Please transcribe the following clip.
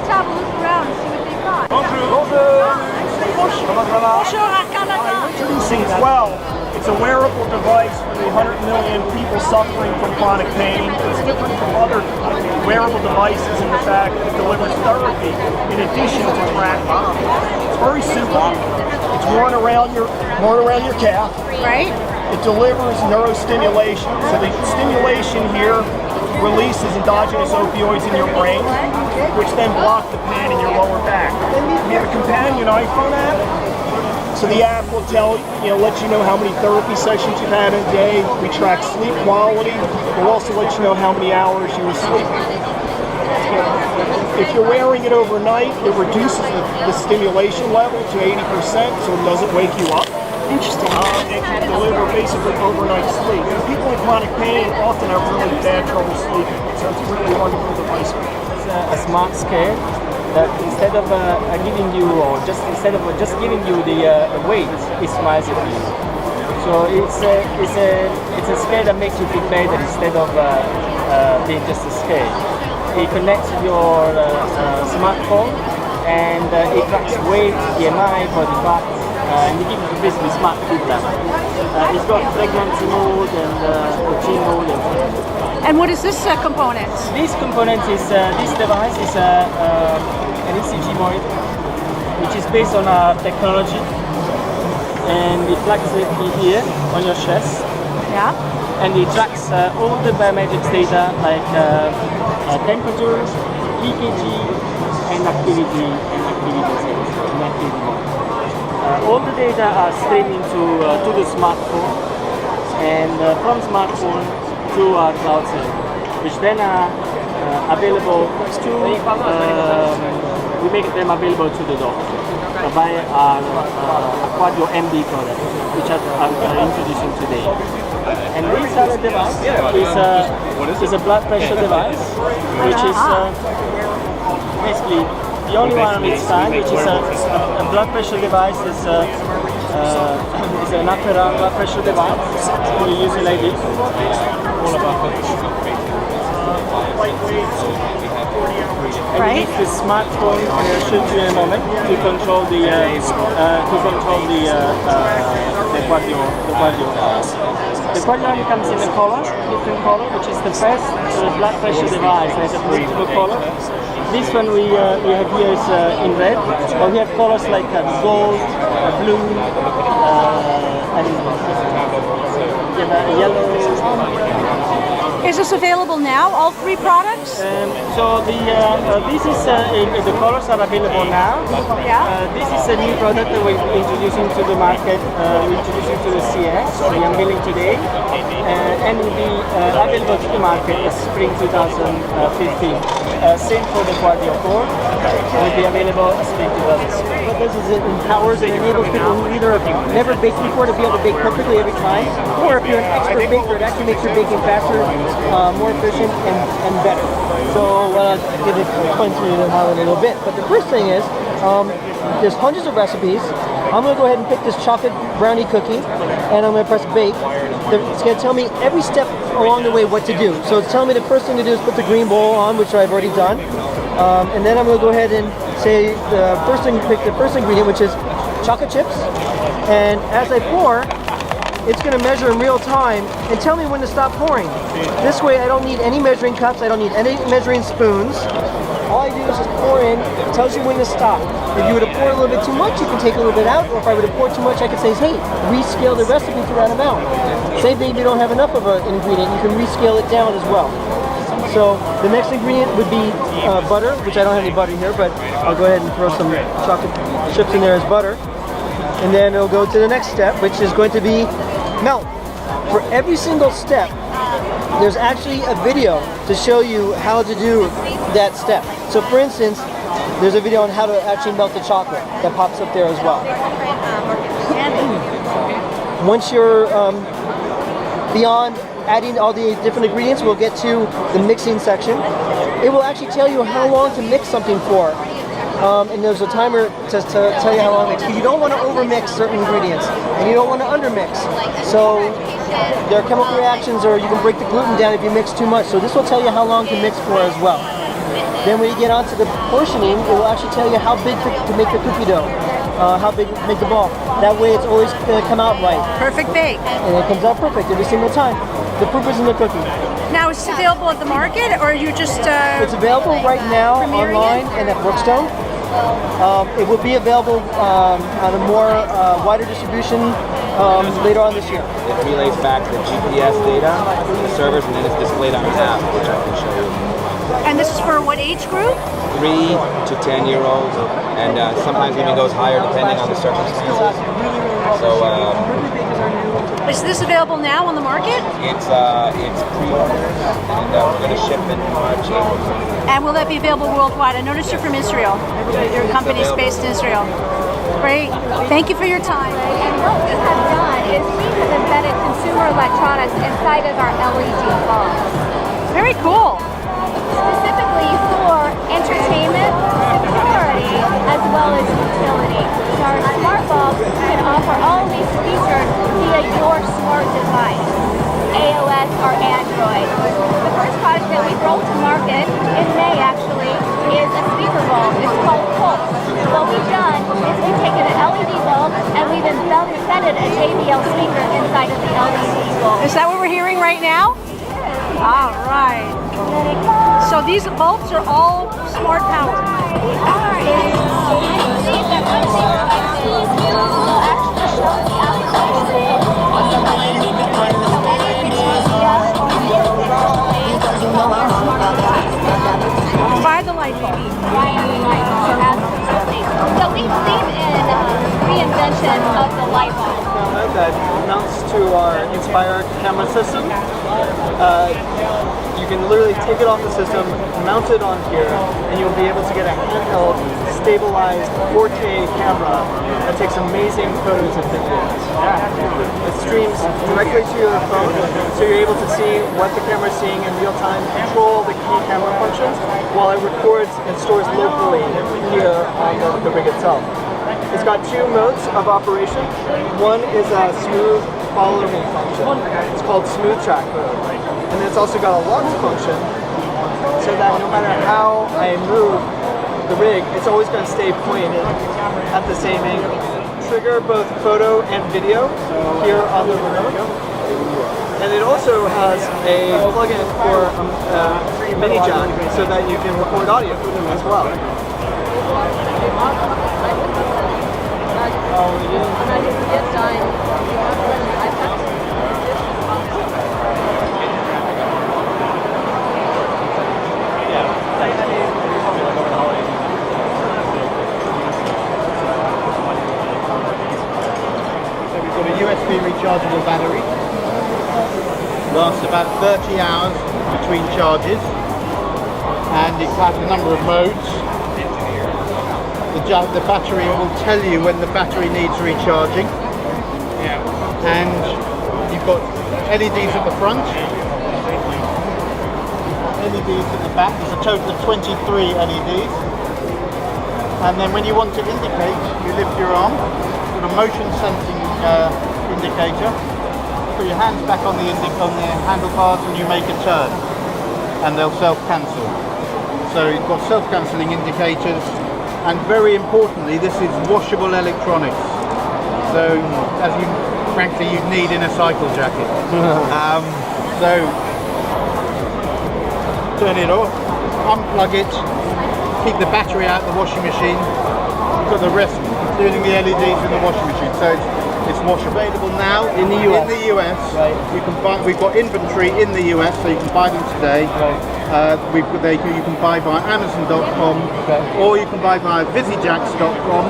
have a look around and see what they've got. Bonjour, introducing 12. It's a wearable device for the 100 million people suffering from chronic pain. It's different from other wearable devices in the fact that it delivers therapy in addition to tracking. It's very simple. It's worn around your calf. Right. It delivers neurostimulation. So the stimulation here releases endogenous opioids in your brain, which then block the pain in your lower back. We have a companion iPhone app. So the app will let you know how many therapy sessions you've had in a day. We track sleep quality. We'll also let you know how many hours you were sleeping. If you're wearing it overnight, it reduces the stimulation level to 80%, so it doesn't wake you up. Interesting. It can deliver basically overnight sleep. And people in chronic pain often have really bad trouble sleeping, so it's a really wonderful device. It's a smart scale that instead of just giving you the weight, it smiles at you. So it's a scale that makes you feel better instead of being just a scale. It connects with your smartphone and it tracks weight, BMI, body fat, and it gives you basically smart feedback. It's got pregnancy mode and routine mode. And what is this component? This component is this device is an ECG monitor, which is based on our technology, and it plugs it here on your chest. Yeah. And it tracks all the biometrics data like temperature, EKG, and activity mode. All the data are streaming to the smartphone, and from smartphone to our cloud server, which then are available to, we make them available to the doctor by our Aquadio MD product, which I'm introducing today. And this other device is a blood pressure device, which is basically the only one of its kind, which is a blood pressure device. Is an upper arm blood pressure device. You use it like this. All about it. And use the smartphone, I'll show you in a moment, to control the Quadio. The Quadio comes in a different color, which is the first blood pressure device that has a multiple color. This one we have here is in red, but we have colors like gold, blue, and yellow. Is this available now, all three products? So this is the colors are available now. Yeah. This is a new product that we're introducing to the market. We're introducing to the CES. We are unveiling today, and will be available to the market in spring 2015. Same for the Quadio 4. Will be available in spring 2016. What this is, it empowers and enables people who either have never baked before to be able to bake perfectly every time, or if you're an expert baker, it actually makes your baking faster, more efficient, and better. So I'll explain to you how in a little bit. But the first thing is, there's hundreds of recipes. I'm going to go ahead and pick this chocolate brownie cookie, and I'm going to press bake. It's going to tell me every step along the way what to do. So it's telling me the first thing to do is put the green bowl on, which I've already done. And then I'm going to go ahead and say the first thing, pick the first ingredient, which is chocolate chips. And as I pour, it's going to measure in real time and tell me when to stop pouring. This way I don't need any measuring cups, I don't need any measuring spoons. All I do is just pour in, it tells you when to stop. If you were to pour a little bit too much, you can take a little bit out, or if I were to pour too much, I could say, hey, rescale the recipe to that amount. Say maybe you don't have enough of an ingredient, you can rescale it down as well. So the next ingredient would be butter, which I don't have any butter here, but I'll go ahead and throw some chocolate chips in there as butter. And then it'll go to the next step, which is going to be melt. For every single step, there's actually a video to show you how to do that step. So for instance, there's a video on how to actually melt the chocolate that pops up there as well. Once you're beyond adding all the different ingredients, we'll get to the mixing section. It will actually tell you how long to mix something for. And there's a timer to tell you how long to mix. Because you don't want to overmix certain ingredients, and you don't want to undermix. So there are chemical reactions, or you can break the gluten down if you mix too much. So this will tell you how long to mix for as well. Then when you get onto the portioning, it will actually tell you how big to make the cookie dough, how big to make the ball. That way it's always going to come out right. Perfect bake. And it comes out perfect every single time. The proof is in the cookie. Now, is it available at the market, or are you just... It's available right now online and at Brookstone. It will be available on a more wider distribution later on this year. It relays back the GPS data to the servers, and then it's displayed on an app, which I can show you. And this is for what age group? 3 to 10-year-olds, and sometimes even goes higher depending on the circumstances. So Is this available now on the market? it's pre-ordered, and we're going to ship in March, April. And will that be available worldwide? I noticed you're from Israel. Your company's based in Israel. Great. Thank you for your time. And what we have done is we have embedded consumer electronics inside of our LED bulbs, Very cool. specifically for entertainment, security, as well as utility. So our smart bulbs can offer all of these features via your smart device, iOS or Android. The first product that we brought to market in May actually is a speaker bulb. It's called Pulse. What we've done is we've taken an LED bulb and we've embedded a JBL speaker inside of the LED bulb. Is that what we're hearing right now? All right. So these bulbs are all smart powered. They are. And I believe that one of these devices will actually show the application of the light. So anything is just or By the light bulb. absolutely. So we believe in reinvention of the light bulb. That mounts to our Inspire camera system. You can literally take it off the system, mount it on here, and you'll be able to get a handheld, stabilized 4K camera that takes amazing photos and videos. It streams directly to your phone, so you're able to see what the camera is seeing in real time, control the key camera functions, while it records and stores locally here on the rig itself. It's got 2 modes of operation. One is a smooth follow me function. It's called smooth track mode. And it's also got a lock function so that no matter how I move the rig, it's always going to stay pointed at the same angle. Trigger both photo and video here on the remote. And it also has a plug-in for a mini jack so that you can record audio as well. Got a USB rechargeable battery. Lasts about 30 hours between charges, and it has a number of modes. The battery will tell you when the battery needs recharging, and you've got LEDs at the front, LEDs at the back. There's a total of 23 LEDs, and then when you want to indicate, you lift your arm. Got a motion sensing indicator. Put your hands back on the handlebars and you make a turn, and they'll self-cancel. So you've got self-cancelling indicators, and very importantly, this is washable electronics. So, as you frankly you'd need in a cycle jacket. So turn it off, unplug it, keep the battery out of the washing machine. You've got the rest, including the LEDs in the washing machine. So it's washable. Available now In the US. In the US, Right. you can buy. We've got inventory in the US, so you can buy them today. Right. You can buy via Amazon.com, Okay. or you can buy via Visijax.com.